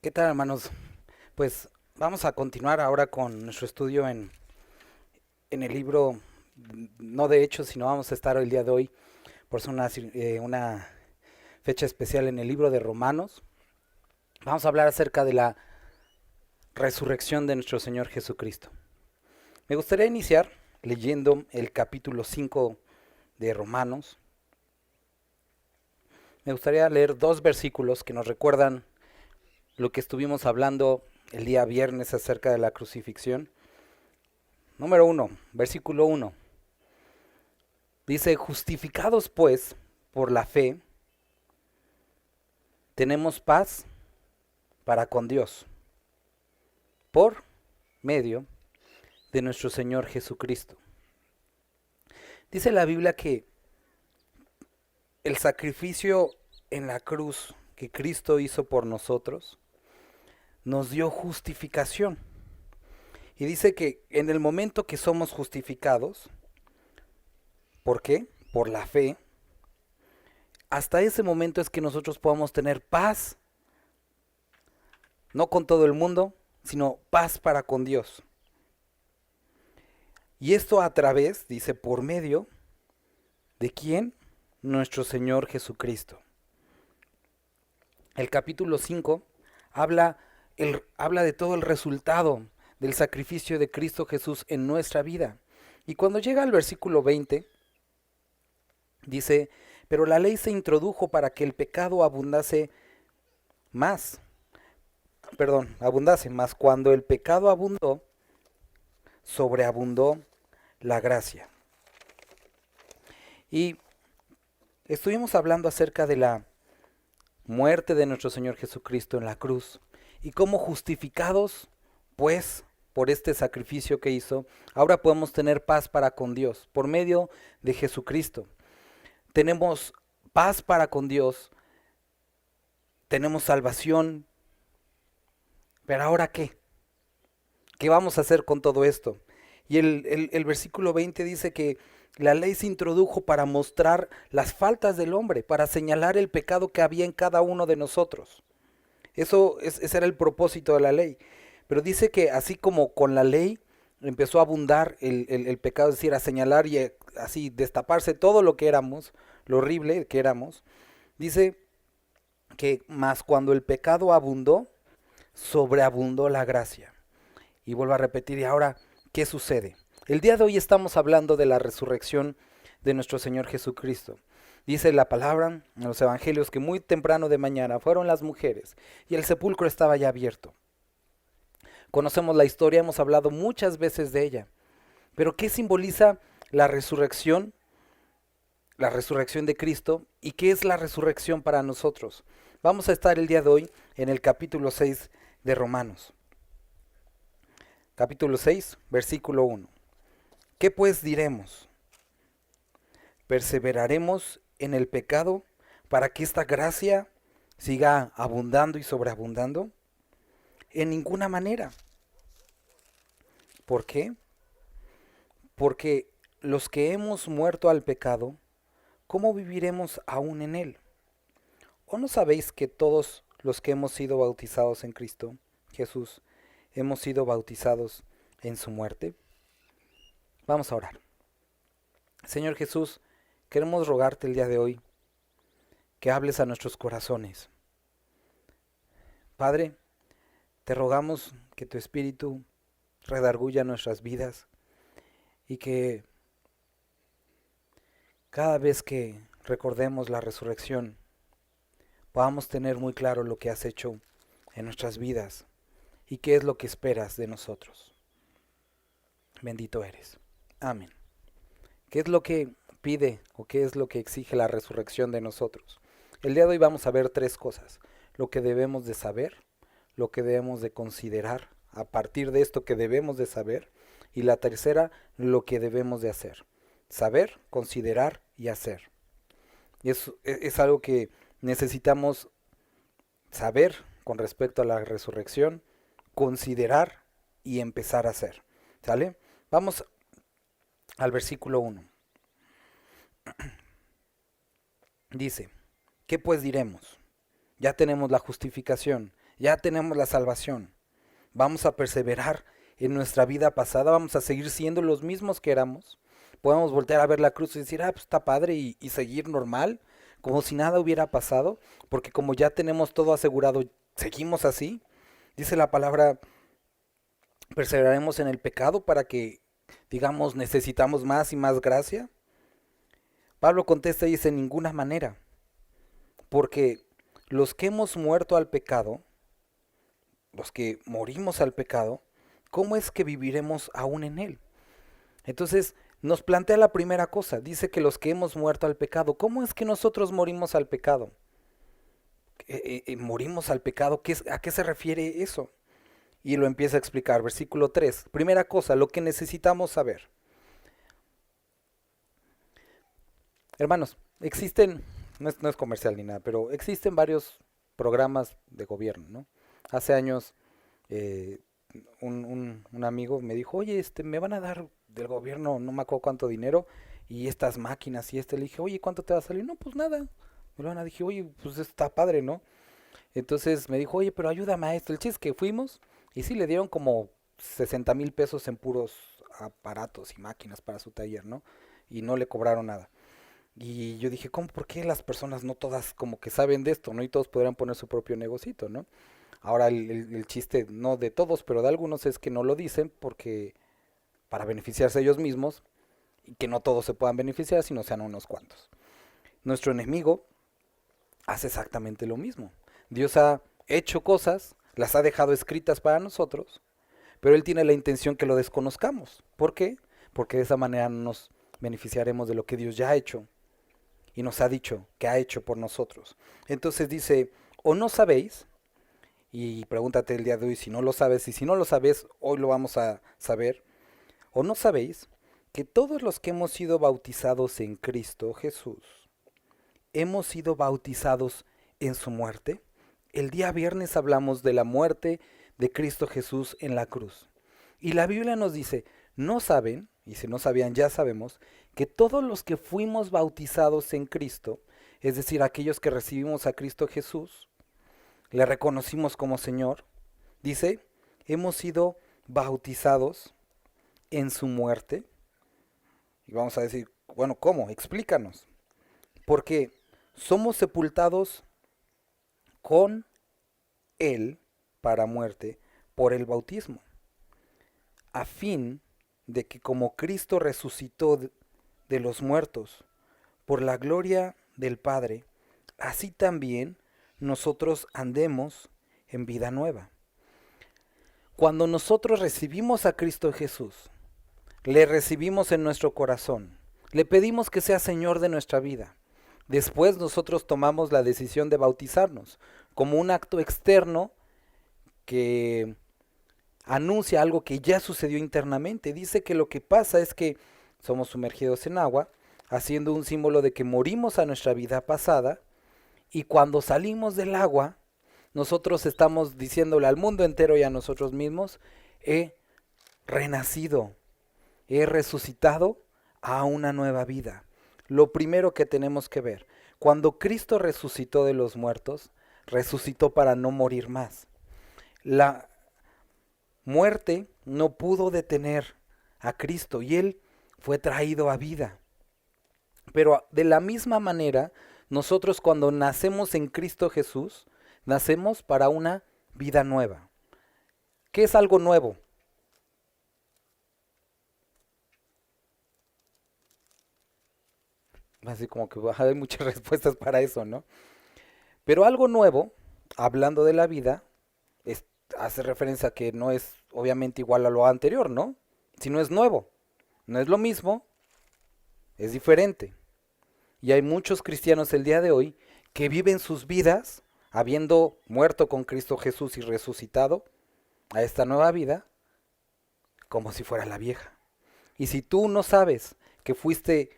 ¿Qué tal, hermanos? Pues vamos a continuar ahora con nuestro estudio en el libro, no de Hechos, sino vamos a estar el día de hoy, por ser una fecha especial en el libro de Romanos. Vamos a hablar acerca de la resurrección de nuestro Señor Jesucristo. Me gustaría iniciar leyendo el capítulo 5 de Romanos. Me gustaría leer dos versículos que nos recuerdan lo que estuvimos hablando el día viernes acerca de la crucifixión. Número 1, versículo 1. Dice, justificados pues por la fe, tenemos paz para con Dios, por medio de nuestro Señor Jesucristo. Dice la Biblia que el sacrificio en la cruz que Cristo hizo por nosotros nos dio justificación. Y dice que en el momento que somos justificados, ¿por qué? Por la fe. Hasta ese momento es que nosotros podamos tener paz, no con todo el mundo, sino paz para con Dios. Y esto a través, dice, por medio de quién? Nuestro Señor Jesucristo. El capítulo 5 habla de todo el resultado del sacrificio de Cristo Jesús en nuestra vida. Y cuando llega al versículo 20, dice, pero la ley se introdujo para que el pecado abundase más. Abundase más. Cuando el pecado abundó, sobreabundó la gracia. Y estuvimos hablando acerca de la muerte de nuestro Señor Jesucristo en la cruz y cómo justificados, pues, por este sacrificio que hizo, ahora podemos tener paz para con Dios por medio de Jesucristo. Tenemos paz para con Dios, tenemos salvación, pero ahora ¿qué? ¿Qué vamos a hacer con todo esto? Y el versículo 20 dice que la ley se introdujo para mostrar las faltas del hombre, para señalar el pecado que había en cada uno de nosotros. Ese era el propósito de la ley. Pero dice que así como con la ley empezó a abundar el pecado, es decir, a señalar y así destaparse todo lo que éramos, lo horrible que éramos, dice que más cuando el pecado abundó, sobreabundó la gracia. Y vuelvo a repetir, y ahora, ¿qué sucede? El día de hoy estamos hablando de la resurrección de nuestro Señor Jesucristo. Dice la palabra en los evangelios que muy temprano de mañana fueron las mujeres y el sepulcro estaba ya abierto. Conocemos la historia, hemos hablado muchas veces de ella. Pero ¿qué simboliza la resurrección? La resurrección de Cristo. ¿Y qué es la resurrección para nosotros? Vamos a estar el día de hoy en el capítulo 6 de Romanos. Capítulo 6, versículo 1. ¿Qué pues diremos? ¿Perseveraremos en el pecado para que esta gracia siga abundando y sobreabundando? En ninguna manera. ¿Por qué? Porque los que hemos muerto al pecado, ¿cómo viviremos aún en él? ¿O no sabéis que todos los que hemos sido bautizados en Cristo Jesús, hemos sido bautizados en su muerte? Vamos a orar. Señor Jesús, queremos rogarte el día de hoy que hables a nuestros corazones. Padre, te rogamos que tu Espíritu redarguya nuestras vidas y que cada vez que recordemos la resurrección podamos tener muy claro lo que has hecho en nuestras vidas y qué es lo que esperas de nosotros. Bendito eres. Amén. ¿Qué es lo que pide o qué es lo que exige la resurrección de nosotros? El día de hoy vamos a ver tres cosas. Lo que debemos de saber, lo que debemos de considerar a partir de esto que debemos de saber, y la tercera, lo que debemos de hacer. Saber, considerar y hacer. Y es algo que necesitamos saber con respecto a la resurrección, considerar y empezar a hacer. ¿Sale? Vamos al versículo 1. Dice, ¿qué pues diremos? Ya tenemos la justificación, ya tenemos la salvación. Vamos a perseverar en nuestra vida pasada, vamos a seguir siendo los mismos que éramos. Podemos voltear a ver la cruz y decir, pues está padre y seguir normal, como si nada hubiera pasado, porque como ya tenemos todo asegurado, seguimos así. Dice la palabra, perseveraremos en el pecado para que, digamos, necesitamos más y más gracia. Pablo contesta y dice, en ninguna manera, porque los que hemos muerto al pecado, los que morimos al pecado, ¿cómo es que viviremos aún en él? Entonces nos plantea la primera cosa, dice que los que hemos muerto al pecado, ¿cómo es que nosotros morimos al pecado? ¿Morimos al pecado? ¿A qué se refiere eso? Y lo empieza a explicar, versículo 3. Primera cosa, lo que necesitamos saber. Hermanos, existen, no es comercial ni nada, pero existen varios programas de gobierno, ¿no? Hace años eh, un amigo me dijo, oye, me van a dar del gobierno, no me acuerdo cuánto dinero, y estas máquinas y le dije, oye, ¿cuánto te va a salir? No, pues nada. Me lo van a dije, oye, pues está padre, ¿no? Entonces me dijo, oye, pero ayúdame a esto. El chiste es que fuimos y sí le dieron como 60,000 pesos en puros aparatos y máquinas para su taller, ¿no? Y no le cobraron nada. Y yo dije, ¿cómo? ¿Por qué las personas no todas como que saben de esto, ¿no? Y todos podrían poner su propio negocito, ¿no? Ahora el chiste, no de todos, pero de algunos es que no lo dicen porque para beneficiarse ellos mismos y que no todos se puedan beneficiar, sino sean unos cuantos. Nuestro enemigo hace exactamente lo mismo. Dios ha hecho cosas, las ha dejado escritas para nosotros, pero Él tiene la intención que lo desconozcamos. ¿Por qué? Porque de esa manera no nos beneficiaremos de lo que Dios ya ha hecho y nos ha dicho que ha hecho por nosotros. Entonces dice, o no sabéis, y pregúntate el día de hoy si no lo sabes, y si no lo sabes, hoy lo vamos a saber, o no sabéis que todos los que hemos sido bautizados en Cristo Jesús, hemos sido bautizados en su muerte. El día viernes hablamos de la muerte de Cristo Jesús en la cruz. Y la Biblia nos dice, no saben, y si no sabían ya sabemos, que todos los que fuimos bautizados en Cristo, es decir, aquellos que recibimos a Cristo Jesús, le reconocimos como Señor, dice, hemos sido bautizados en su muerte. Y vamos a decir, bueno, ¿cómo? Explícanos. Porque somos sepultados con Él para muerte por el bautismo, a fin de que como Cristo resucitó de los muertos por la gloria del Padre, así también nosotros andemos en vida nueva. Cuando nosotros recibimos a Cristo Jesús, le recibimos en nuestro corazón, le pedimos que sea Señor de nuestra vida. Después nosotros tomamos la decisión de bautizarnos como un acto externo que anuncia algo que ya sucedió internamente. Dice que lo que pasa es que somos sumergidos en agua, haciendo un símbolo de que morimos a nuestra vida pasada, y cuando salimos del agua, nosotros estamos diciéndole al mundo entero y a nosotros mismos, he renacido, he resucitado a una nueva vida. Lo primero que tenemos que ver, cuando Cristo resucitó de los muertos, resucitó para no morir más. La muerte no pudo detener a Cristo y Él fue traído a vida. Pero de la misma manera, nosotros cuando nacemos en Cristo Jesús, nacemos para una vida nueva. ¿Qué es algo nuevo? Así como que hay muchas respuestas para eso, ¿no? Pero algo nuevo, hablando de la vida, hace referencia a que no es obviamente igual a lo anterior, ¿no? Si no es nuevo, no es lo mismo, es diferente. Y hay muchos cristianos el día de hoy que viven sus vidas habiendo muerto con Cristo Jesús y resucitado a esta nueva vida como si fuera la vieja. Y si tú no sabes que fuiste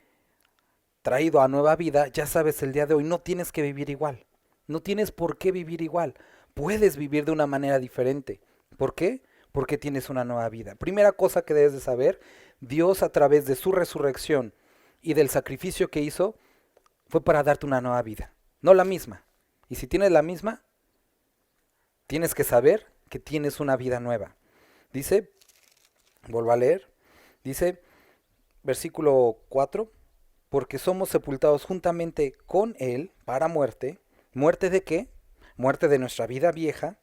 traído a nueva vida, ya sabes el día de hoy, no tienes que vivir igual. No tienes por qué vivir igual. Puedes vivir de una manera diferente. ¿Por qué? Porque tienes una nueva vida. Primera cosa que debes de saber, Dios a través de su resurrección y del sacrificio que hizo, fue para darte una nueva vida, no la misma. Y si tienes la misma, tienes que saber que tienes una vida nueva. Dice, vuelvo a leer, dice, versículo 4, porque somos sepultados juntamente con Él para muerte. ¿Muerte de qué? Muerte de nuestra vida vieja,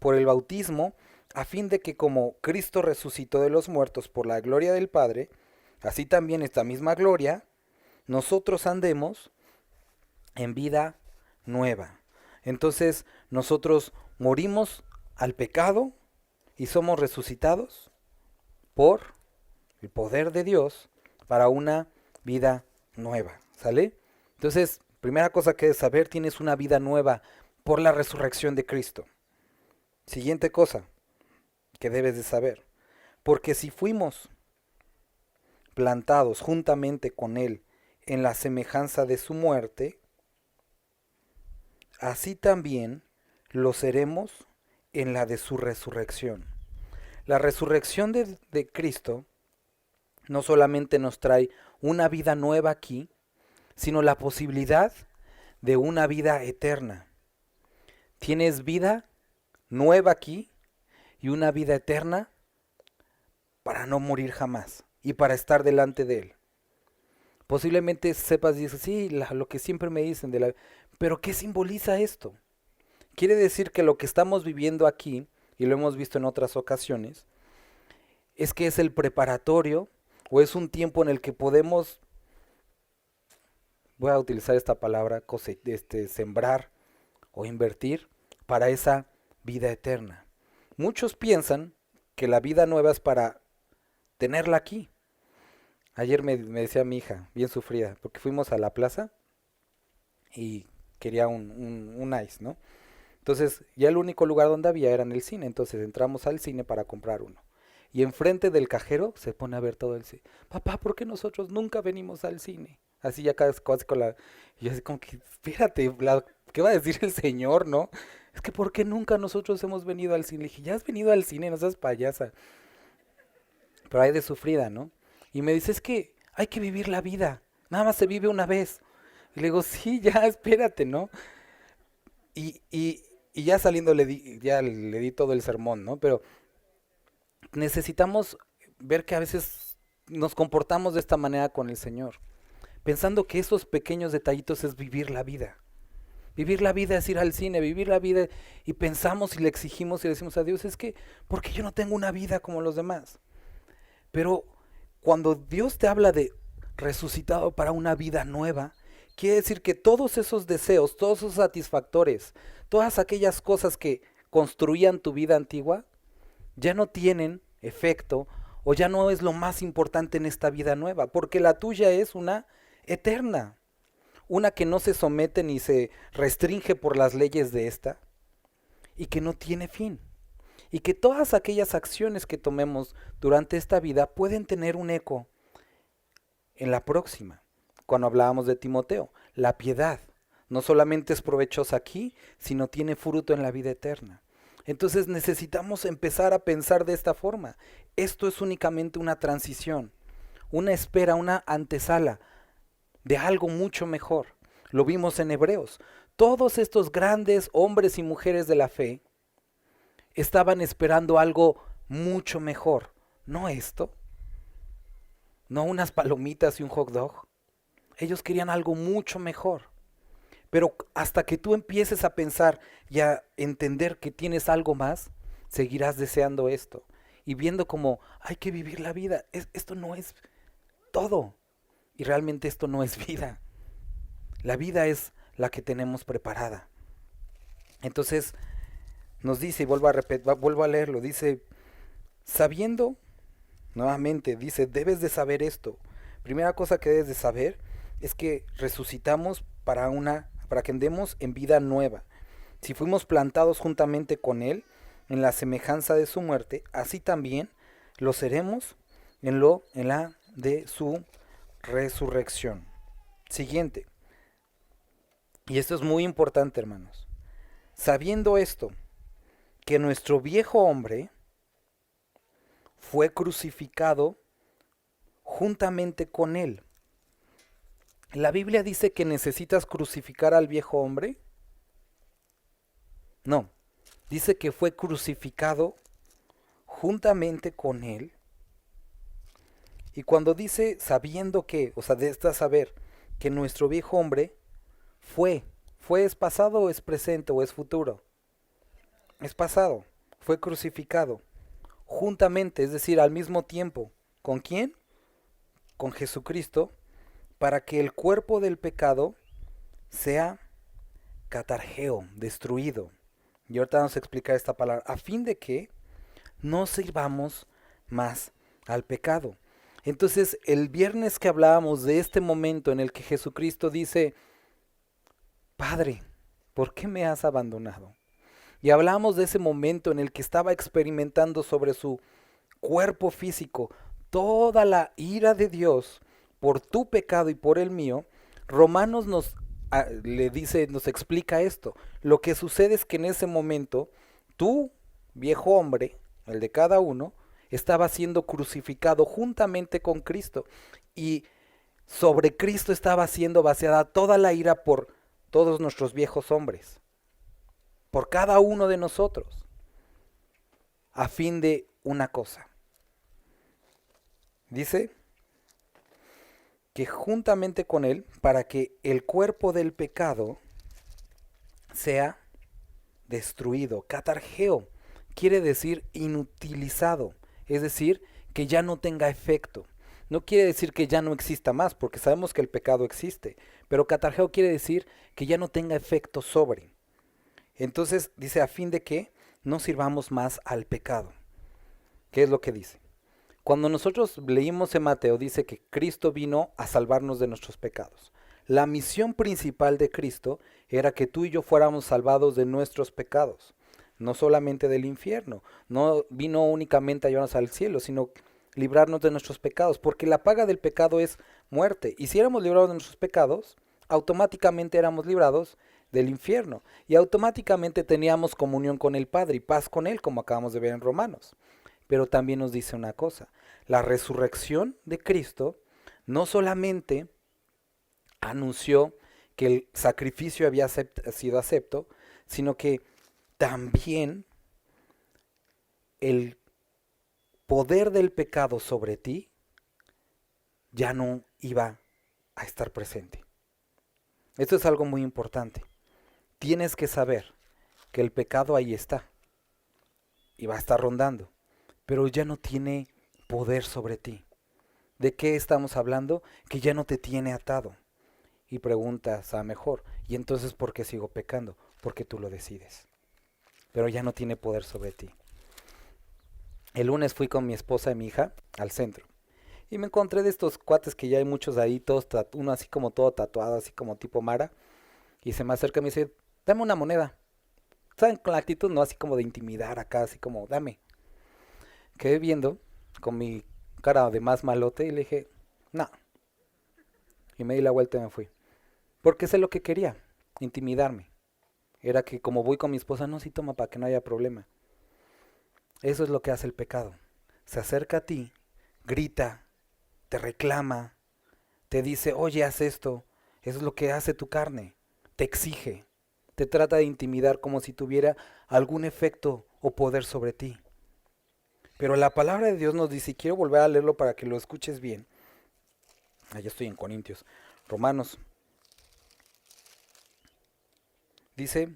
por el bautismo, a fin de que como Cristo resucitó de los muertos por la gloria del Padre, así también esta misma gloria, nosotros andemos en vida nueva. Entonces nosotros morimos al pecado y somos resucitados por el poder de Dios para una vida nueva. ¿Sale? Entonces, primera cosa que debes saber, tienes una vida nueva por la resurrección de Cristo. Siguiente cosa que debes de saber, porque si fuimos plantados juntamente con Él en la semejanza de su muerte, así también lo seremos en la de su resurrección. La resurrección de Cristo no solamente nos trae una vida nueva aquí, sino la posibilidad de una vida eterna. Tienes vida nueva aquí y una vida eterna para no morir jamás y para estar delante de Él. Posiblemente sepas y dices, sí, lo que siempre me dicen, pero ¿qué simboliza esto? Quiere decir que lo que estamos viviendo aquí, y lo hemos visto en otras ocasiones, es que es el preparatorio o es un tiempo en el que podemos, voy a utilizar esta palabra, sembrar o invertir para esa vida eterna. Muchos piensan que la vida nueva es para tenerla aquí. Ayer me decía mi hija, bien sufrida, porque fuimos a la plaza y quería un ice, ¿no? Entonces, ya el único lugar donde había era en el cine, entonces entramos al cine para comprar uno. Y enfrente del cajero se pone a ver todo el cine. Papá, ¿por qué nosotros nunca venimos al cine? Así ya casi con la... Y yo así como que, espérate, ¿qué va a decir el señor, no? Es que ¿por qué nunca nosotros hemos venido al cine? Le dije, ya has venido al cine, no seas payasa. Pero hay de sufrida, ¿no? Y me dice, es que hay que vivir la vida, nada más se vive una vez. Y le digo, sí, ya, espérate, ¿no? Y ya saliendo ya le di todo el sermón, ¿no? Pero necesitamos ver que a veces nos comportamos de esta manera con el Señor, pensando que esos pequeños detallitos es vivir la vida. Vivir la vida es ir al cine, vivir la vida y pensamos y le exigimos y le decimos a Dios, es que, porque yo no tengo una vida como los demás. Pero cuando Dios te habla de resucitado para una vida nueva, quiere decir que todos esos deseos, todos esos satisfactores, todas aquellas cosas que construían tu vida antigua, ya no tienen efecto o ya no es lo más importante en esta vida nueva, porque la tuya es una eterna, una que no se somete ni se restringe por las leyes de esta y que no tiene fin. Y que todas aquellas acciones que tomemos durante esta vida pueden tener un eco en la próxima. Cuando hablábamos de Timoteo, la piedad no solamente es provechosa aquí, sino tiene fruto en la vida eterna. Entonces necesitamos empezar a pensar de esta forma. Esto es únicamente una transición, una espera, una antesala de algo mucho mejor. Lo vimos en Hebreos. Todos estos grandes hombres y mujeres de la fe estaban esperando algo mucho mejor. No esto, no unas palomitas y un hot dog. Ellos querían algo mucho mejor. Pero hasta que tú empieces a pensar y a entender que tienes algo más, seguirás deseando esto. Y viendo como hay que vivir la vida. Esto no es todo. Y realmente esto no es vida. La vida es la que tenemos preparada. Entonces nos dice, y vuelvo a leerlo, dice, sabiendo, nuevamente, dice, debes de saber esto. Primera cosa que debes de saber es que resucitamos para que andemos en vida nueva. Si fuimos plantados juntamente con Él en la semejanza de su muerte, así también lo seremos en la de su resurrección. Siguiente. Y esto es muy importante, hermanos. Sabiendo esto, que nuestro viejo hombre fue crucificado juntamente con Él. ¿La Biblia dice que necesitas crucificar al viejo hombre? No, dice que fue crucificado juntamente con él. Y cuando dice sabiendo que, o sea, de esta saber que nuestro viejo hombre fue es pasado o es presente o es futuro, es pasado, fue crucificado juntamente, es decir, al mismo tiempo. ¿Con quién? Con Jesucristo, para que el cuerpo del pecado sea catargeo, destruido. Y ahorita vamos a explicar esta palabra, a fin de que no sirvamos más al pecado. Entonces, el viernes que hablábamos de este momento en el que Jesucristo dice, Padre, ¿por qué me has abandonado? Y hablamos de ese momento en el que estaba experimentando sobre su cuerpo físico toda la ira de Dios por tu pecado y por el mío. Romanos le dice, nos explica esto. Lo que sucede es que en ese momento, tu viejo hombre, el de cada uno, estaba siendo crucificado juntamente con Cristo. Y sobre Cristo estaba siendo vaciada toda la ira por todos nuestros viejos hombres, por cada uno de nosotros, a fin de una cosa. Dice que juntamente con él, para que el cuerpo del pecado sea destruido. Catargeo quiere decir inutilizado, es decir, que ya no tenga efecto. No quiere decir que ya no exista más, porque sabemos que el pecado existe, pero catargeo quiere decir que ya no tenga efecto sobre. Entonces dice a fin de que no sirvamos más al pecado. ¿Qué es lo que dice? Cuando nosotros leímos en Mateo, dice que Cristo vino a salvarnos de nuestros pecados. La misión principal de Cristo era que tú y yo fuéramos salvados de nuestros pecados, no solamente del infierno. No vino únicamente a llevarnos al cielo, sino librarnos de nuestros pecados, porque la paga del pecado es muerte. Y si éramos librados de nuestros pecados, automáticamente éramos librados del infierno. Y automáticamente teníamos comunión con el Padre y paz con Él, como acabamos de ver en Romanos. Pero también nos dice una cosa, la resurrección de Cristo no solamente anunció que el sacrificio había sido acepto, sino que también el poder del pecado sobre ti ya no iba a estar presente. Esto es algo muy importante. Tienes que saber que el pecado ahí está y va a estar rondando, pero ya no tiene poder sobre ti. ¿De qué estamos hablando? Que ya no te tiene atado. Y preguntas a mejor, ¿y entonces por qué sigo pecando? Porque tú lo decides. Pero ya no tiene poder sobre ti. El lunes fui con mi esposa y mi hija al centro. Y me encontré de estos cuates que ya hay muchos ahí, todos uno así como todo tatuado, así como tipo Mara. Y se me acerca y me dice, dame una moneda. ¿Saben? Con la actitud no así como de intimidar acá, así como, dame. Quedé viendo con mi cara de más malote y le dije, no. Y me di la vuelta y me fui. Porque sé lo que quería, intimidarme. Era que como voy con mi esposa, no, sí toma para que no haya problema. Eso es lo que hace el pecado. Se acerca a ti, grita, te reclama, te dice, oye, haz esto. Eso es lo que hace tu carne. Te exige, te trata de intimidar como si tuviera algún efecto o poder sobre ti. Pero la palabra de Dios nos dice, y quiero volver a leerlo para que lo escuches bien. Ya estoy en Corintios. Romanos. Dice,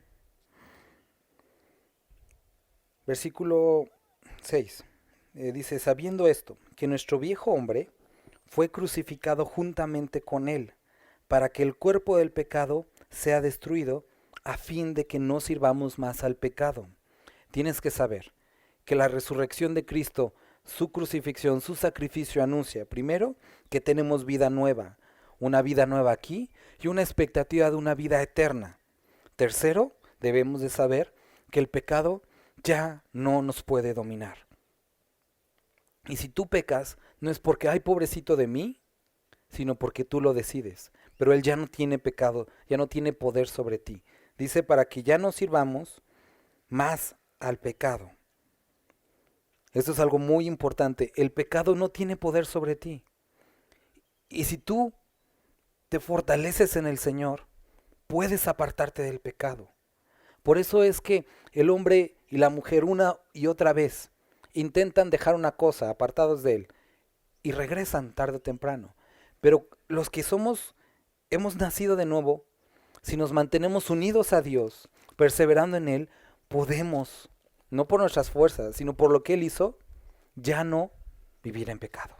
versículo 6. Dice, sabiendo esto, que nuestro viejo hombre fue crucificado juntamente con él, para que el cuerpo del pecado sea destruido, a fin de que no sirvamos más al pecado. Tienes que saber que la resurrección de Cristo, su crucifixión, su sacrificio anuncia, primero, que tenemos vida nueva, una vida nueva aquí y una expectativa de una vida eterna. Tercero, debemos de saber que el pecado ya no nos puede dominar. Y si tú pecas, no es porque, ay, pobrecito de mí, sino porque tú lo decides. Pero Él ya no tiene pecado, ya no tiene poder sobre ti. Dice, para que ya no sirvamos más al pecado. Esto es algo muy importante. El pecado no tiene poder sobre ti. Y si tú te fortaleces en el Señor, puedes apartarte del pecado. Por eso es que el hombre y la mujer una y otra vez intentan dejar una cosa apartados de él y regresan tarde o temprano. Pero los que hemos nacido de nuevo, si nos mantenemos unidos a Dios, perseverando en Él, podemos, no por nuestras fuerzas, sino por lo que Él hizo, ya no vivir en pecado.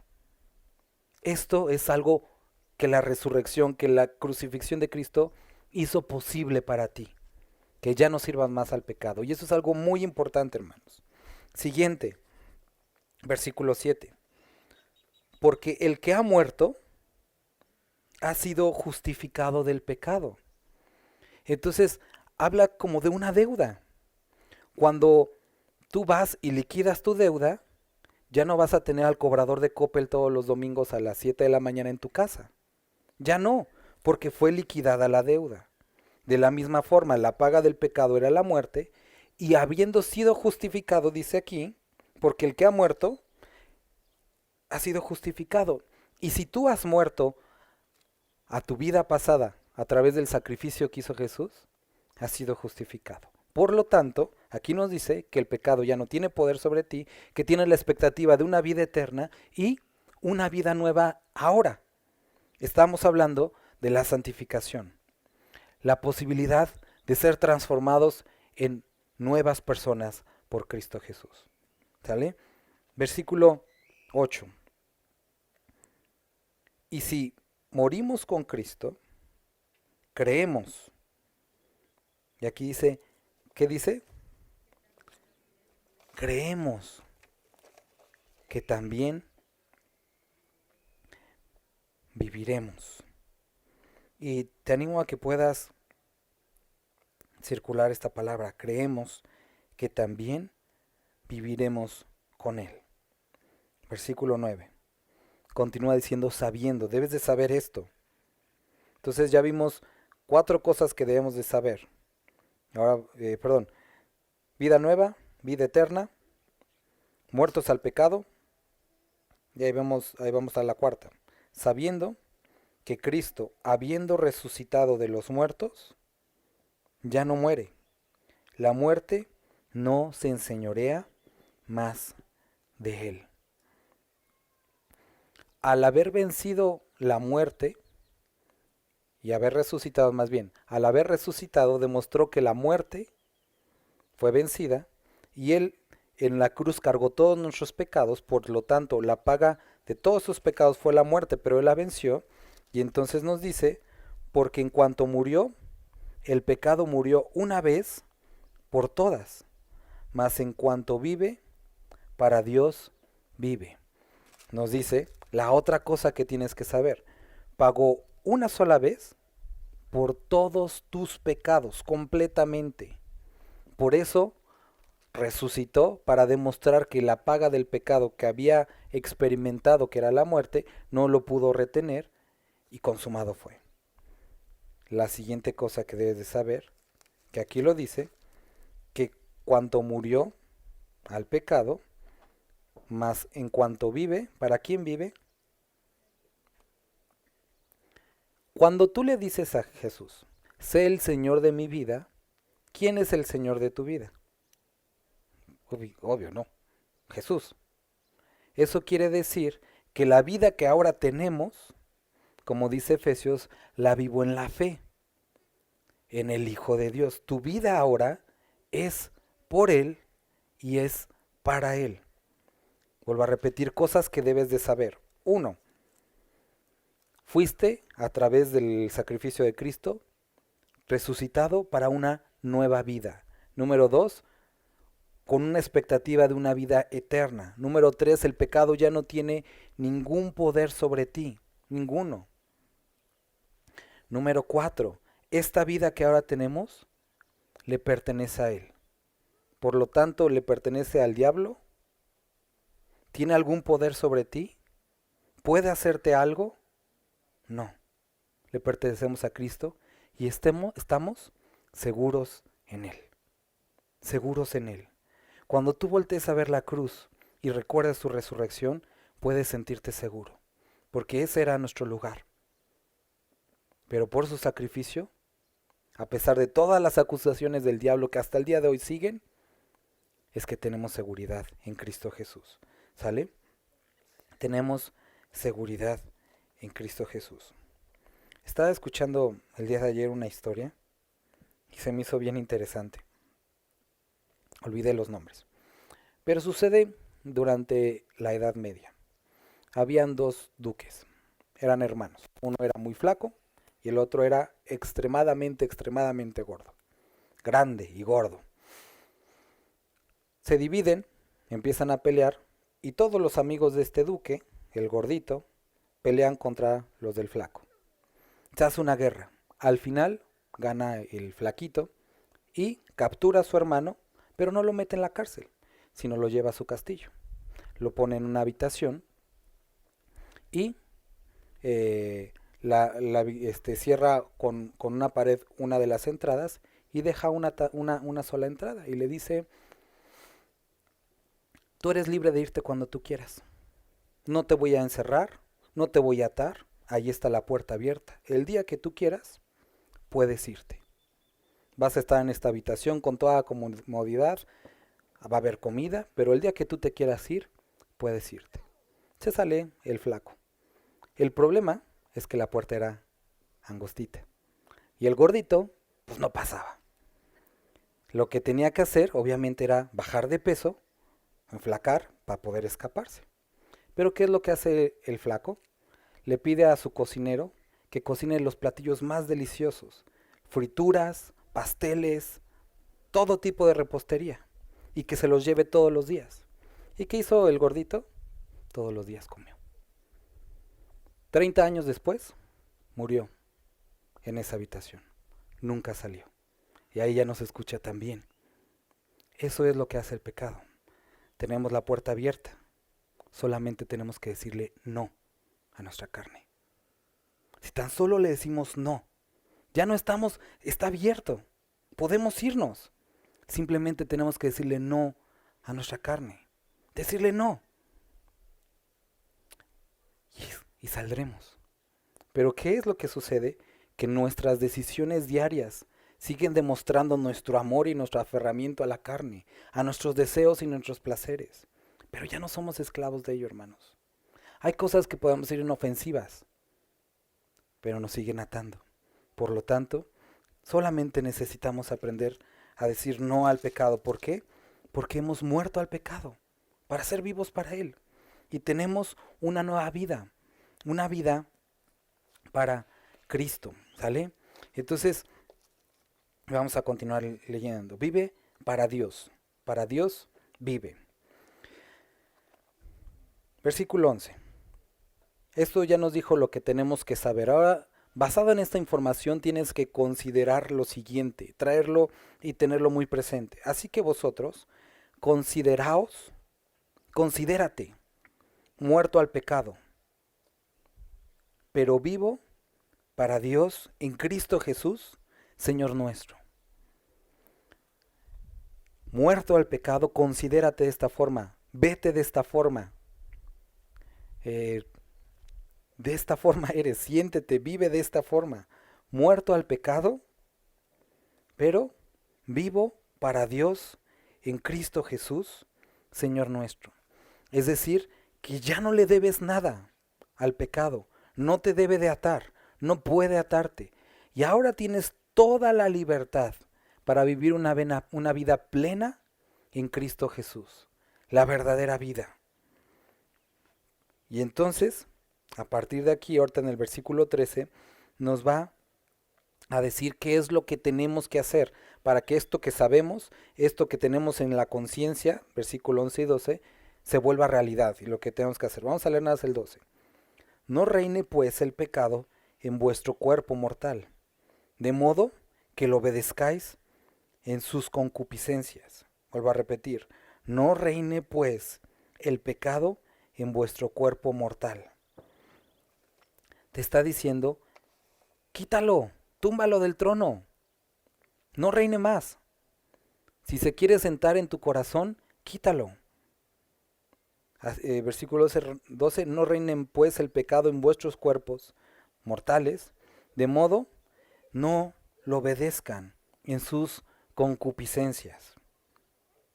Esto es algo que la resurrección, que la crucifixión de Cristo hizo posible para ti, que ya no sirvas más al pecado. Y eso es algo muy importante, hermanos. Siguiente, versículo 7. Porque el que ha muerto ha sido justificado del pecado. Entonces, habla como de una deuda. Cuando tú vas y liquidas tu deuda, ya no vas a tener al cobrador de Coppel todos los domingos a las 7 de la mañana en tu casa. Ya no, porque fue liquidada la deuda. De la misma forma, la paga del pecado era la muerte, y habiendo sido justificado, dice aquí, porque el que ha muerto ha sido justificado. Y si tú has muerto a tu vida pasada a través del sacrificio que hizo Jesús, has sido justificado. Por lo tanto, aquí nos dice que el pecado ya no tiene poder sobre ti, que tienes la expectativa de una vida eterna y una vida nueva ahora. Estamos hablando de la santificación, la posibilidad de ser transformados en nuevas personas por Cristo Jesús. ¿Sale? Versículo 8. Y si morimos con Cristo, creemos. Y aquí dice, ¿qué dice? Creemos que también viviremos. Y te animo a que puedas circular esta palabra. Creemos que también viviremos con Él. Versículo 9. Continúa diciendo sabiendo. Debes de saber esto. Entonces ya vimos 4 cosas que debemos de saber. Ahora, vida nueva, vida eterna, muertos al pecado, y ahí vamos a la 4. Sabiendo que Cristo, habiendo resucitado de los muertos, ya no muere. La muerte no se enseñorea más de Él. Al haber vencido la muerte, y haber resucitado más bien, al haber resucitado demostró que la muerte fue vencida y Él en la cruz cargó todos nuestros pecados, por lo tanto la paga de todos sus pecados fue la muerte, pero Él la venció y entonces nos dice, porque en cuanto murió, el pecado murió una vez por todas, mas en cuanto vive, para Dios vive. Nos dice la otra cosa que tienes que saber, pagó una sola vez por todos tus pecados, completamente. Por eso resucitó para demostrar que la paga del pecado que había experimentado, que era la muerte, no lo pudo retener y consumado fue. La siguiente cosa que debes de saber, que aquí lo dice, que cuanto murió al pecado, más en cuanto vive, ¿para quién vive? Cuando tú le dices a Jesús, sé el Señor de mi vida, ¿quién es el Señor de tu vida? Obvio, no, Jesús. Eso quiere decir que la vida que ahora tenemos, como dice Efesios, la vivo en la fe, en el Hijo de Dios. Tu vida ahora es por Él y es para Él. Vuelvo a repetir cosas que debes de saber. 1. Fuiste, a través del sacrificio de Cristo, resucitado para una nueva vida. Número 2, con una expectativa de una vida eterna. Número 3, el pecado ya no tiene ningún poder sobre ti, ninguno. Número 4, esta vida que ahora tenemos le pertenece a Él. Por lo tanto, le pertenece al diablo. ¿Tiene algún poder sobre ti? ¿Puede hacerte algo? No. Le pertenecemos a Cristo y estamos seguros en Él. Seguros en Él. Cuando tú voltees a ver la cruz y recuerdas su resurrección, puedes sentirte seguro, porque ese era nuestro lugar. Pero por su sacrificio, a pesar de todas las acusaciones del diablo que hasta el día de hoy siguen, es que tenemos seguridad en Cristo Jesús. ¿Sale? Tenemos seguridad en Cristo Jesús. Estaba escuchando el día de ayer una historia y se me hizo bien interesante. Olvidé los nombres. Pero sucede durante la Edad Media. Habían dos duques, eran hermanos. Uno era muy flaco y el otro era extremadamente gordo. Grande y gordo. Se dividen, empiezan a pelear y todos los amigos de este duque, el gordito, pelean contra los del flaco. Se hace una guerra. Al final gana el flaquito y captura a su hermano, pero no lo mete en la cárcel, sino lo lleva a su castillo. Lo pone en una habitación y cierra con una pared una de las entradas y deja una sola entrada y le dice: tú eres libre de irte cuando tú quieras. No te voy a encerrar, no te voy a atar, ahí está la puerta abierta. El día que tú quieras, puedes irte. Vas a estar en esta habitación con toda comodidad, va a haber comida, pero el día que tú te quieras ir, puedes irte. Se sale el flaco. El problema es que la puerta era angostita y el gordito pues no pasaba. Lo que tenía que hacer obviamente era bajar de peso, enflacar para poder escaparse. Pero ¿qué es lo que hace el flaco? Le pide a su cocinero que cocine los platillos más deliciosos, frituras, pasteles, todo tipo de repostería, y que se los lleve todos los días. ¿Y qué hizo el gordito? Todos los días comió. 30 años después, murió en esa habitación. Nunca salió. Y ahí ya no se escucha tan bien. Eso es lo que hace el pecado. Tenemos la puerta abierta. Solamente tenemos que decirle no a nuestra carne. Si tan solo le decimos no, ya no estamos, está abierto. Podemos irnos. Simplemente tenemos que decirle no a nuestra carne. Decirle no. Y saldremos. Pero ¿qué es lo que sucede? Que nuestras decisiones diarias siguen demostrando nuestro amor y nuestro aferramiento a la carne, a nuestros deseos y nuestros placeres. Pero ya no somos esclavos de ello, hermanos. Hay cosas que podemos ser inofensivas, pero nos siguen atando. Por lo tanto, solamente necesitamos aprender a decir no al pecado. ¿Por qué? Porque hemos muerto al pecado para ser vivos para Él. Y tenemos una nueva vida, una vida para Cristo, ¿sale? Entonces, vamos a continuar leyendo. Vive para Dios vive. Versículo 11. Esto ya nos dijo lo que tenemos que saber. Ahora, basado en esta información, tienes que considerar lo siguiente, traerlo y tenerlo muy presente. Así que vosotros, considérate, muerto al pecado, pero vivo para Dios en Cristo Jesús, Señor nuestro. Muerto al pecado, considérate de esta forma, vete de esta forma. De esta forma eres, siéntete, vive de esta forma. Muerto al pecado, pero vivo para Dios en Cristo Jesús, Señor nuestro. Es decir, que ya no le debes nada al pecado, no te debe de atar, no puede atarte. Y ahora tienes toda la libertad para vivir una vida plena en Cristo Jesús, la verdadera vida. Y entonces, a partir de aquí, ahorita en el versículo 13, nos va a decir qué es lo que tenemos que hacer para que esto que sabemos, esto que tenemos en la conciencia, versículo 11 y 12, se vuelva realidad y lo que tenemos que hacer. Vamos a leer nada más el 12. No reine pues el pecado en vuestro cuerpo mortal, de modo que lo obedezcáis en sus concupiscencias. Vuelvo a repetir, no reine pues el pecado en vuestro cuerpo mortal. Te está diciendo, quítalo, túmbalo del trono, no reine más. Si se quiere sentar en tu corazón, quítalo. Versículo 12, no reinen pues el pecado en vuestros cuerpos mortales, de modo no lo obedezcan en sus concupiscencias.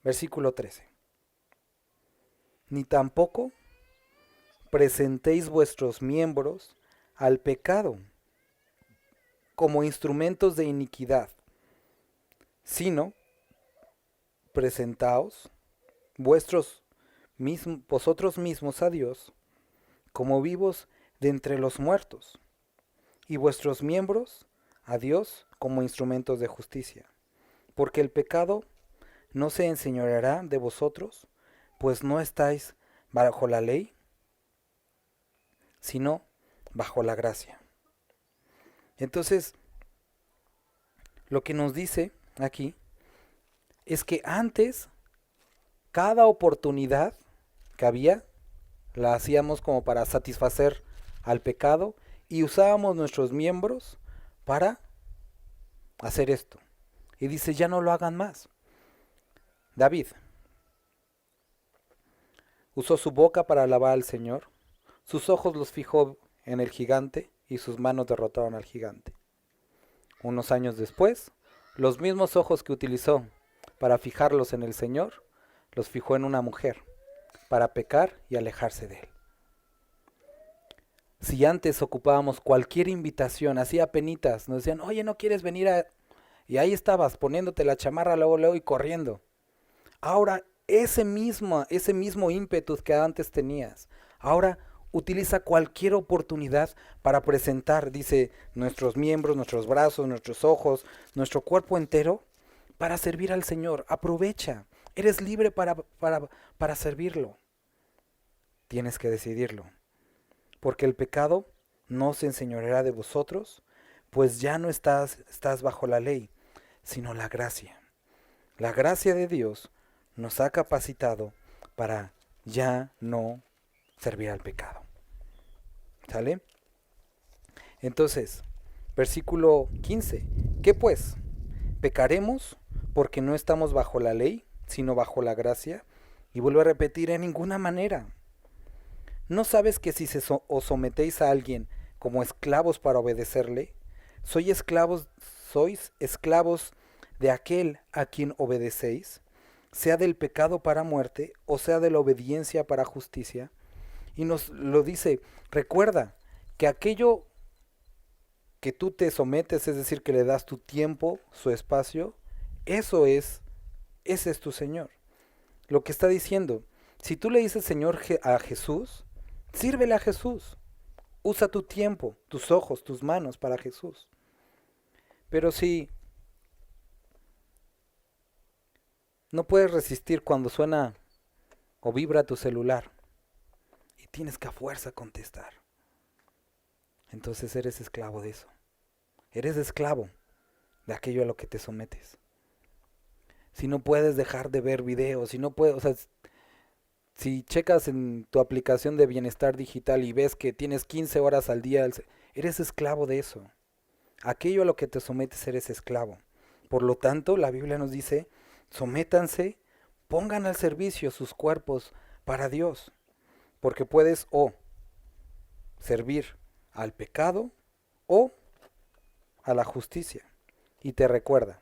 Versículo 13. Ni tampoco presentéis vuestros miembros al pecado como instrumentos de iniquidad, sino presentaos vosotros mismos a Dios como vivos de entre los muertos, y vuestros miembros a Dios como instrumentos de justicia. Porque el pecado no se enseñoreará de vosotros, pues no estáis bajo la ley, sino bajo la gracia. Entonces, lo que nos dice aquí es que antes, cada oportunidad que había, la hacíamos como para satisfacer al pecado y usábamos nuestros miembros para hacer esto. Y dice, ya no lo hagan más. David usó su boca para alabar al Señor, sus ojos los fijó en el gigante y sus manos derrotaron al gigante. Unos años después, los mismos ojos que utilizó para fijarlos en el Señor, los fijó en una mujer, para pecar y alejarse de él. Si antes ocupábamos cualquier invitación, así apenitas, nos decían, oye, ¿no quieres venir a...? Y ahí estabas, poniéndote la chamarra luego y corriendo. Ahora, ese mismo ímpetu que antes tenías, ahora utiliza cualquier oportunidad para presentar, dice, nuestros miembros, nuestros brazos, nuestros ojos, nuestro cuerpo entero, para servir al Señor. Aprovecha, eres libre para servirlo. Tienes que decidirlo, porque el pecado no se enseñoreará de vosotros, pues ya no estás bajo la ley, sino la gracia. La gracia de Dios nos ha capacitado para ya no servir al pecado. ¿Sale? Entonces, versículo 15. ¿Qué pues? ¿Pecaremos porque no estamos bajo la ley, sino bajo la gracia? Y vuelvo a repetir, en ninguna manera. ¿No sabes que si os sometéis a alguien como esclavos para obedecerle, sois esclavos de aquel a quien obedecéis, sea del pecado para muerte o sea de la obediencia para justicia? Y nos lo dice, recuerda que aquello que tú te sometes, es decir, que le das tu tiempo, su espacio, ese es tu Señor. Lo que está diciendo, si tú le dices Señor a Jesús, sírvele a Jesús. Usa tu tiempo, tus ojos, tus manos para Jesús. Pero si no puedes resistir cuando suena o vibra tu celular y tienes que a fuerza contestar, entonces eres esclavo de eso. Eres esclavo de aquello a lo que te sometes. Si no puedes dejar de ver videos, si no puedes, o sea, si checas en tu aplicación de bienestar digital y ves que tienes 15 horas al día, eres esclavo de eso. Aquello a lo que te sometes eres esclavo. Por lo tanto, la Biblia nos dice, sométanse, pongan al servicio sus cuerpos para Dios, porque puedes o servir al pecado o a la justicia. Y te recuerda,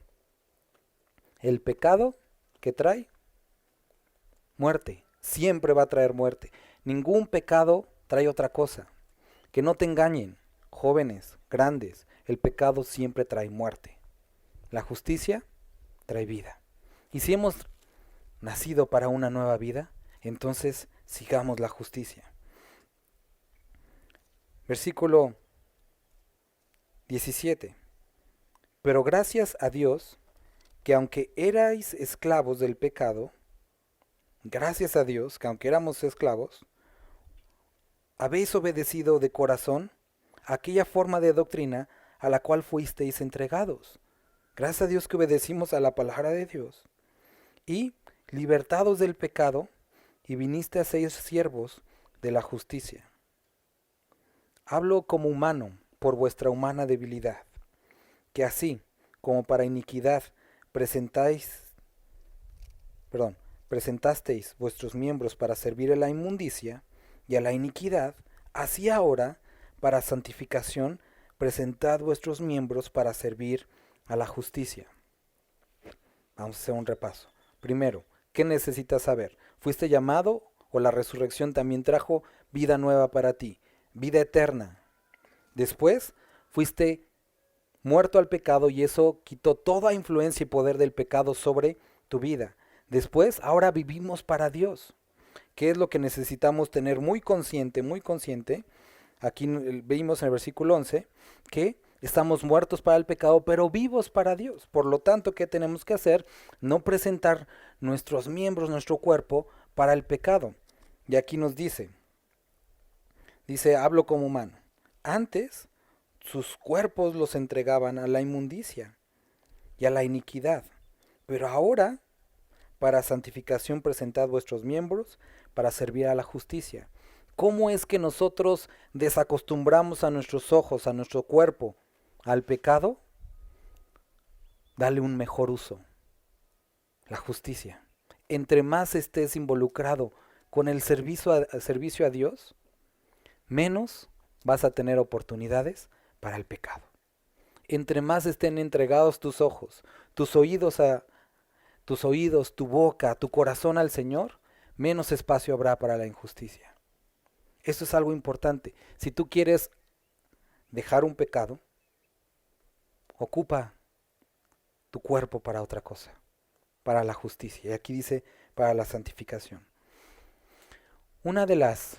el pecado que trae muerte, siempre va a traer muerte. Ningún pecado trae otra cosa. Que no te engañen, jóvenes, grandes, el pecado siempre trae muerte. La justicia trae vida. Y si hemos nacido para una nueva vida, entonces sigamos la justicia. Versículo 17. Pero gracias a Dios, que aunque erais esclavos del pecado, gracias a Dios, que aunque éramos esclavos, habéis obedecido de corazón a aquella forma de doctrina a la cual fuisteis entregados. Gracias a Dios que obedecimos a la palabra de Dios. Y libertados del pecado, y viniste a ser siervos de la justicia. Hablo como humano por vuestra humana debilidad, que así como para iniquidad presentasteis vuestros miembros para servir a la inmundicia y a la iniquidad, así ahora para santificación presentad vuestros miembros para servir a la justicia. Vamos a hacer un repaso. Primero, ¿qué necesitas saber? ¿Fuiste llamado o la resurrección también trajo vida nueva para ti? Vida eterna. Después, fuiste muerto al pecado y eso quitó toda influencia y poder del pecado sobre tu vida. Después, ahora vivimos para Dios. ¿Qué es lo que necesitamos tener muy consciente, muy consciente? Aquí vimos en el versículo 11 que estamos muertos para el pecado, pero vivos para Dios. Por lo tanto, ¿qué tenemos que hacer? No presentar nuestros miembros, nuestro cuerpo, para el pecado. Y aquí nos dice, hablo como humano. Antes, sus cuerpos los entregaban a la inmundicia y a la iniquidad. Pero ahora, para santificación, presentad vuestros miembros para servir a la justicia. ¿Cómo es que nosotros desacostumbramos a nuestros ojos, a nuestro cuerpo, al pecado? Dale un mejor uso. La justicia. Entre más estés involucrado con el servicio a Dios, menos vas a tener oportunidades para el pecado. Entre más estén entregados tus ojos, tus oídos, tu boca, tu corazón al Señor, menos espacio habrá para la injusticia. Eso es algo importante. Si tú quieres dejar un pecado, ocupa tu cuerpo para otra cosa, para la justicia. Y aquí dice para la santificación. Una de las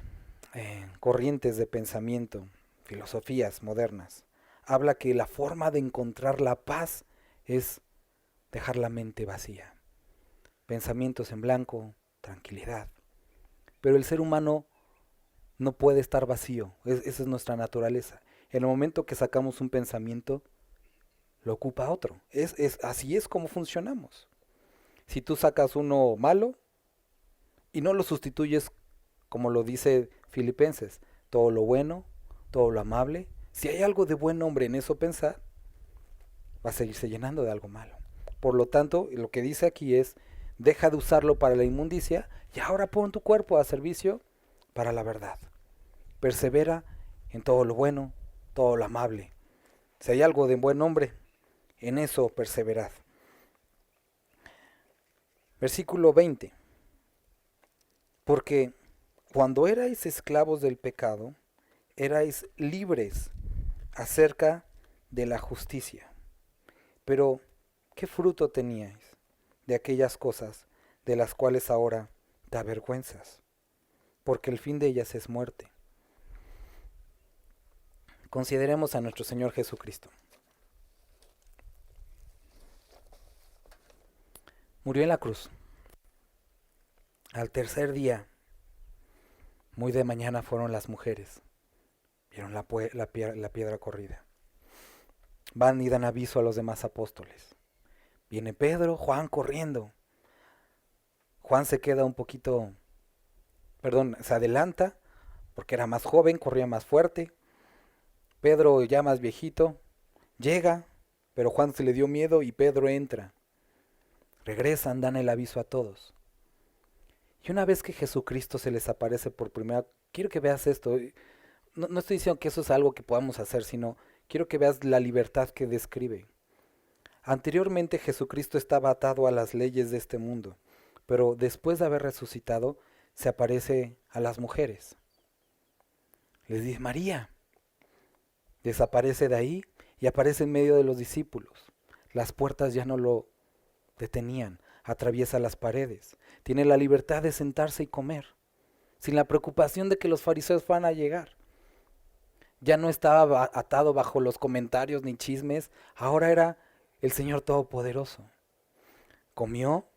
corrientes de pensamiento, filosofías modernas, habla que la forma de encontrar la paz es dejar la mente vacía. Pensamientos en blanco, tranquilidad. Pero el ser humano no puede estar vacío, esa es nuestra naturaleza. En el momento que sacamos un pensamiento, lo ocupa otro. Así es como funcionamos. Si tú sacas uno malo y no lo sustituyes, como lo dice Filipenses, todo lo bueno, todo lo amable, si hay algo de buen hombre en eso pensar, va a seguirse llenando de algo malo. Por lo tanto, lo que dice aquí es, deja de usarlo para la inmundicia y ahora pon tu cuerpo a servicio para la verdad. Persevera en todo lo bueno, todo lo amable. Si hay algo de buen hombre, en eso perseverad. Versículo 20. Porque cuando erais esclavos del pecado, erais libres acerca de la justicia. Pero, ¿qué fruto teníais de aquellas cosas de las cuales ahora te avergüenzas? Porque el fin de ellas es muerte. Consideremos a nuestro Señor Jesucristo. Murió en la cruz. Al tercer día, muy de mañana, fueron las mujeres. Vieron la piedra corrida. Van y dan aviso a los demás apóstoles. Viene Pedro, Juan corriendo. Juan se queda se adelanta, porque era más joven, corría más fuerte. Pedro, ya más viejito, llega, pero Juan se le dio miedo y Pedro entra. Regresan, dan el aviso a todos. Y una vez que Jesucristo se les aparece por primera vez, quiero que veas esto. No estoy diciendo que eso es algo que podamos hacer, sino quiero que veas la libertad que describe. Anteriormente Jesucristo estaba atado a las leyes de este mundo, pero después de haber resucitado, se aparece a las mujeres. Les dice María. Desaparece de ahí y aparece en medio de los discípulos. Las puertas ya no lo detenían, atraviesa las paredes. Tiene la libertad de sentarse y comer, sin la preocupación de que los fariseos van a llegar. Ya no estaba atado bajo los comentarios ni chismes, ahora era el Señor Todopoderoso. Comió,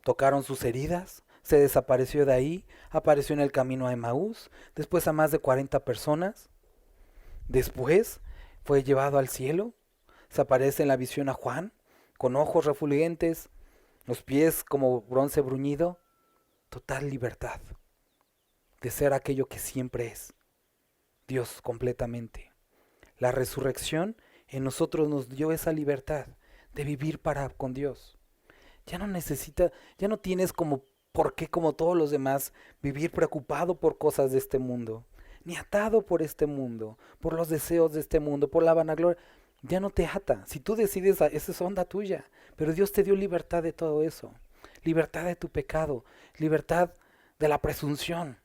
tocaron sus heridas, se desapareció de ahí, apareció en el camino a Emaús, después a más de 40 personas. Después fue llevado al cielo, se aparece en la visión a Juan, con ojos refulgentes, los pies como bronce bruñido, total libertad de ser aquello que siempre es, Dios completamente. La resurrección en nosotros nos dio esa libertad de vivir con Dios. Ya no tienes por qué como todos los demás vivir preocupado por cosas de este mundo, ni atado por este mundo, por los deseos de este mundo, por la vanagloria. Ya no te ata. Si tú decides, esa es onda tuya. Pero Dios te dio libertad de todo eso. Libertad de tu pecado. Libertad de la presunción.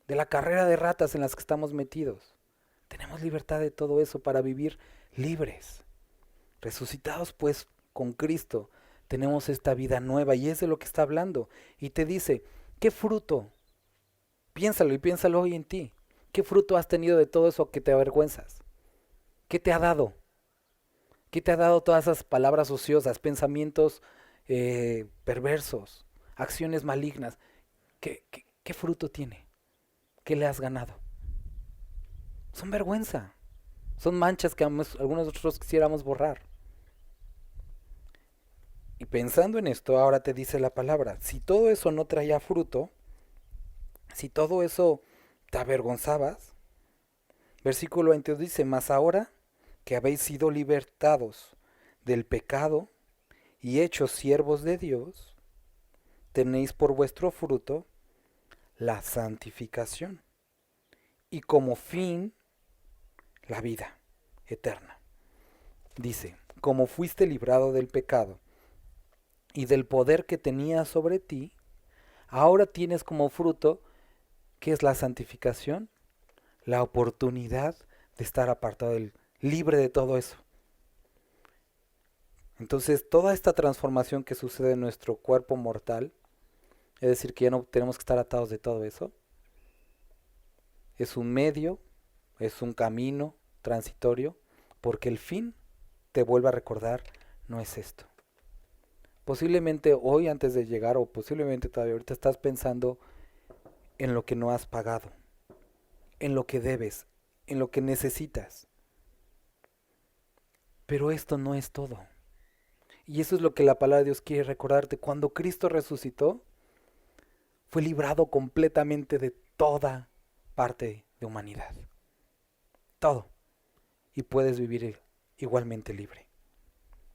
De la carrera de ratas en las que estamos metidos. Tenemos libertad de todo eso para vivir libres. Resucitados pues con Cristo. Tenemos esta vida nueva y es de lo que está hablando. Y te dice, ¿qué fruto? Piénsalo y piénsalo hoy en ti. ¿Qué fruto has tenido de todo eso que te avergüenzas? ¿Qué te ha dado? ¿Qué te ha dado todas esas palabras ociosas, pensamientos perversos, acciones malignas? ¿Qué fruto tiene? ¿Qué le has ganado? Son vergüenza. Son manchas que algunos de nosotros quisiéramos borrar. Y pensando en esto, ahora te dice la palabra, si todo eso no traía fruto, si todo eso te avergonzabas, versículo 22 dice, mas ahora que habéis sido libertados del pecado y hechos siervos de Dios, tenéis por vuestro fruto la santificación y como fin la vida eterna. Dice, como fuiste librado del pecado y del poder que tenía sobre ti, ahora tienes como fruto, ¿qué es la santificación? La oportunidad de estar apartado libre de todo eso. Entonces, toda esta transformación que sucede en nuestro cuerpo mortal, es decir, que ya no tenemos que estar atados de todo eso, es un medio, es un camino transitorio, porque el fin, te vuelvo a recordar, no es esto. Posiblemente hoy antes de llegar, o posiblemente todavía ahorita estás pensando en lo que no has pagado, en lo que debes, en lo que necesitas. Pero esto no es todo. Y eso es lo que la palabra de Dios quiere recordarte. Cuando Cristo resucitó, fue librado completamente de toda parte de humanidad. Todo. Y puedes vivir igualmente libre.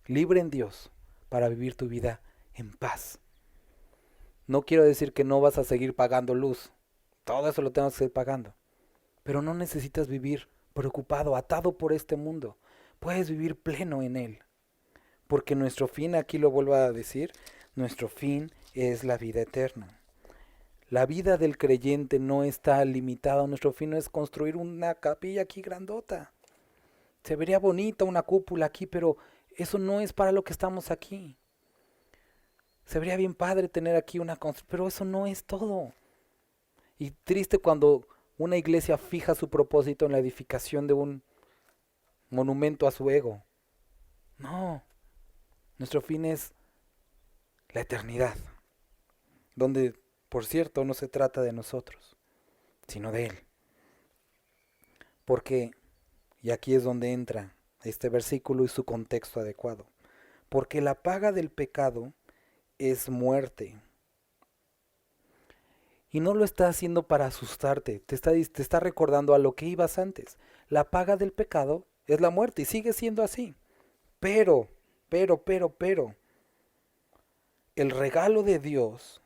Libre en Dios para vivir tu vida en paz. No quiero decir que no vas a seguir pagando luz. Todo eso lo tenemos que seguir pagando. Pero no necesitas vivir preocupado, atado por este mundo. Puedes vivir pleno en él. Porque nuestro fin, aquí lo vuelvo a decir, nuestro fin es la vida eterna. La vida del creyente no está limitada, nuestro fin no es construir una capilla aquí grandota. Se vería bonita una cúpula aquí, pero eso no es para lo que estamos aquí. Se vería bien padre tener aquí una construcción, pero eso no es todo. Y triste cuando una iglesia fija su propósito en la edificación de un monumento a su ego. No, nuestro fin es la eternidad, donde, por cierto, no se trata de nosotros, sino de Él. Porque, y aquí es donde entra este versículo y su contexto adecuado, porque la paga del pecado es muerte. Y no lo está haciendo para asustarte, te está recordando a lo que ibas antes. La paga del pecado es la muerte y sigue siendo así. Pero, el regalo de Dios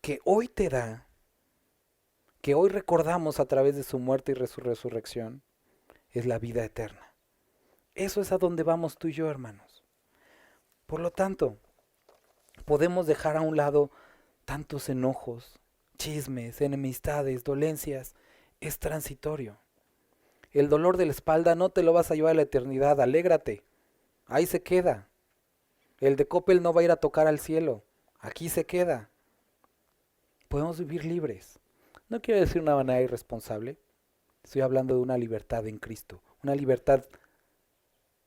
que hoy te da, que hoy recordamos a través de su muerte y su resurrección, es la vida eterna. Eso es a donde vamos tú y yo, hermanos. Por lo tanto, podemos dejar a un lado tantos enojos, chismes, enemistades, dolencias. Es transitorio. El dolor de la espalda no te lo vas a llevar a la eternidad, alégrate. Ahí se queda. El de Coppel no va a ir a tocar al cielo. Aquí se queda. Podemos vivir libres. No quiero decir una manera irresponsable. Estoy hablando de una libertad en Cristo. Una libertad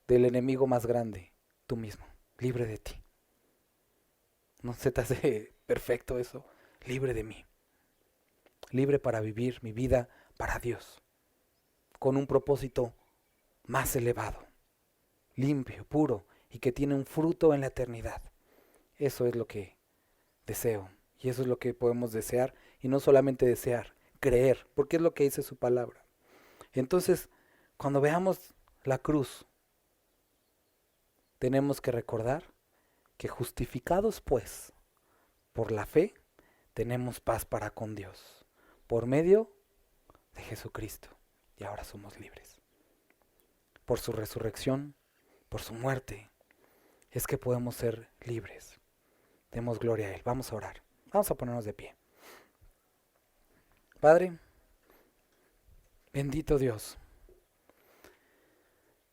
del enemigo más grande, tú mismo. Libre de ti. ¿No se te hace perfecto eso? Libre de mí. Libre para vivir mi vida para Dios. Con un propósito más elevado. Limpio, puro y que tiene un fruto en la eternidad. Eso es lo que deseo. Y eso es lo que podemos desear. Y no solamente desear, creer. Porque es lo que dice su palabra. Entonces, cuando veamos la cruz, tenemos que recordar que justificados pues por la fe, tenemos paz para con Dios. ¿Por medio? de Jesucristo y ahora somos libres. Por su resurrección, por su muerte, es que podemos ser libres. Demos gloria a Él. Vamos a orar. Vamos a ponernos de pie. Padre, bendito Dios,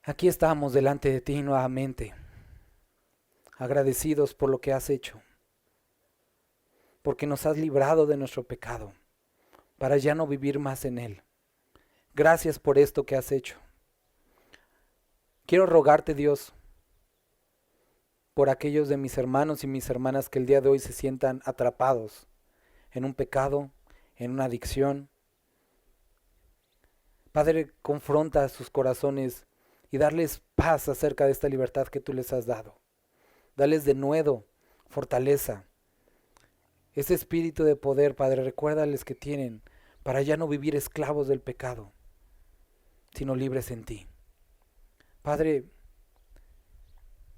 aquí estamos delante de ti nuevamente, agradecidos por lo que has hecho, porque nos has librado de nuestro pecado, para ya no vivir más en él. Gracias por esto que has hecho. Quiero rogarte, Dios, por aquellos de mis hermanos y mis hermanas que el día de hoy se sientan atrapados en un pecado, en una adicción. Padre, confronta sus corazones y darles paz acerca de esta libertad que tú les has dado. Dales de nuevo fortaleza. Ese espíritu de poder, Padre, recuérdales que tienen para ya no vivir esclavos del pecado, sino libres en ti. Padre,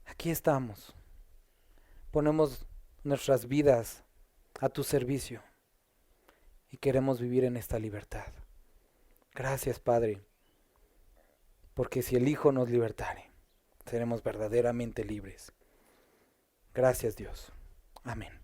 aquí estamos. Ponemos nuestras vidas a tu servicio y queremos vivir en esta libertad. Gracias, Padre, porque si el Hijo nos libertare, seremos verdaderamente libres. Gracias, Dios. Amén.